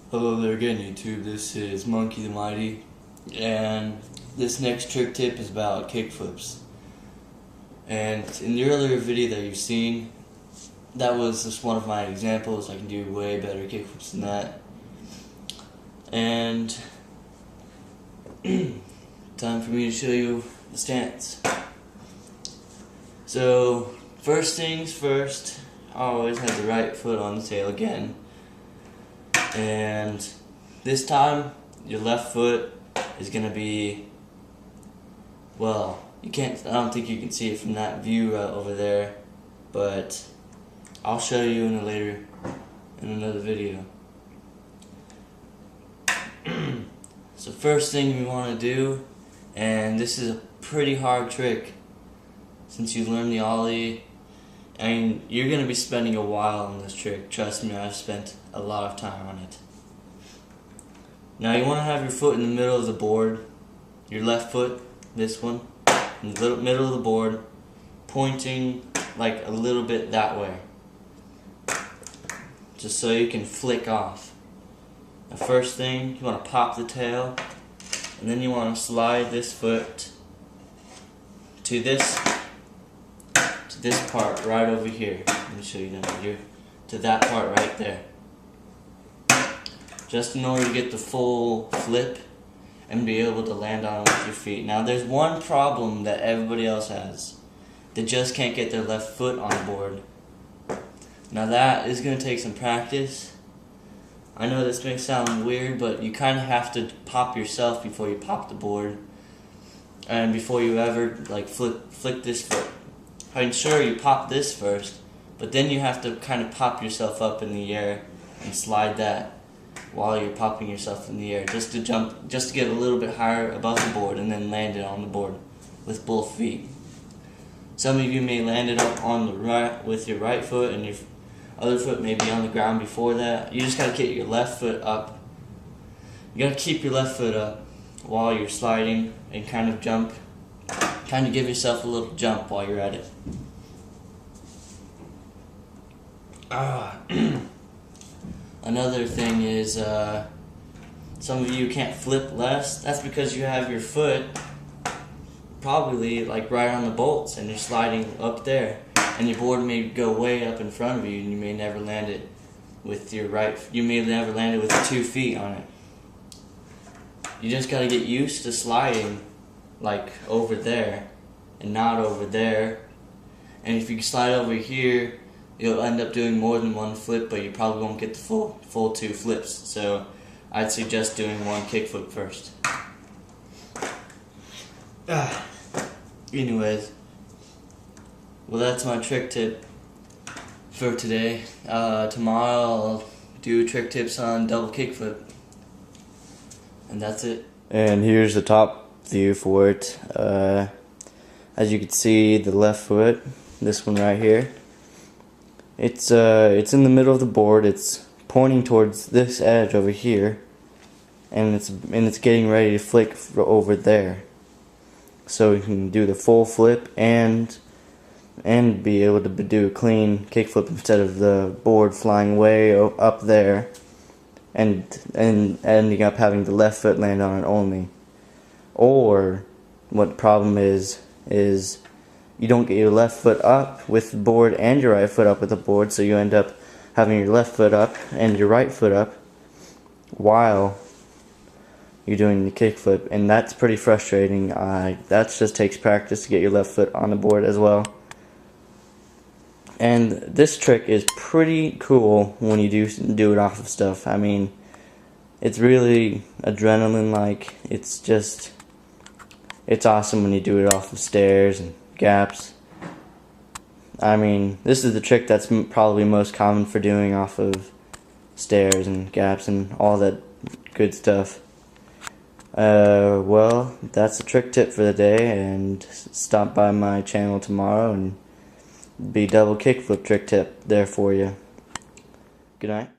Hello there again, YouTube. This is Monkey the Mighty, and this next trick tip is about kickflips. And in the earlier video that you've seen, that was just one of my examples. I can do way better kickflips than that. And time for me to show you the stance. So first things first, I always have the right foot on the tail again. And this time, your left foot is going to be, well, I don't think you can see it from that view right over there, but I'll show you in another video. So first thing we want to do, and this is a pretty hard trick, since you learn the ollie, and you're going to be spending a while on this trick. Trust me, I've spent a lot of time on it. Now you want to have your foot in the middle of the board, your left foot, this one, in the middle of the board, pointing like a little bit that way, just so you can flick off. The first thing, you want to pop the tail, and then you want to slide this foot to this part right over here. Let me show you that here. To that part right there. Just in order to get the full flip and be able to land on it with your feet. Now there's one problem that everybody else has. They just can't get their left foot on the board. Now that is going to take some practice. I know this may sound weird, but you kind of have to pop yourself before you pop the board. And before you ever like flick this foot. I mean, sure, you pop this first, but then you have to kind of pop yourself up in the air and slide that while you're popping yourself in the air, just to get a little bit higher above the board and then land it on the board with both feet. Some of you may land it up on the right with your right foot, and your other foot may be on the ground before that. You just gotta get your left foot up. You gotta keep your left foot up while you're sliding and kind of jump. Kind of give yourself a little jump while you're at it. Another thing is, some of you can't flip less. That's because you have your foot probably like right on the bolts and you're sliding up there. And your board may go way up in front of you, and you may never land it with your right. You may never land it with 2 feet on it. You just gotta get used to sliding like over there and not over there. And if you slide over here, you'll end up doing more than one flip, but you probably won't get the full 2 flips. So I'd suggest doing one kickflip first. Anyways, well, that's my trick tip for today. Tomorrow I'll do trick tips on double kickflip, and that's it. And here's the top view for it. As you can see, the left foot, this one right here, it's in the middle of the board. It's pointing towards this edge over here, and it's getting ready to flick over there. So you can do the full flip and be able to do a clean kickflip instead of the board flying way up there and ending up having the left foot land on it only. Or what the problem is you don't get your left foot up with the board and your right foot up with the board, so you end up having your left foot up and your right foot up while you're doing the kickflip, and that's pretty frustrating. That just takes practice to get your left foot on the board as well. And this trick is pretty cool when you do it off of stuff. I mean, it's really adrenaline-like. It's awesome when you do it off of stairs and gaps. I mean, this is the trick that's probably most common for doing off of stairs and gaps and all that good stuff. Well, that's the trick tip for the day, and stop by my channel tomorrow and be double kickflip trick tip there for you. Good night.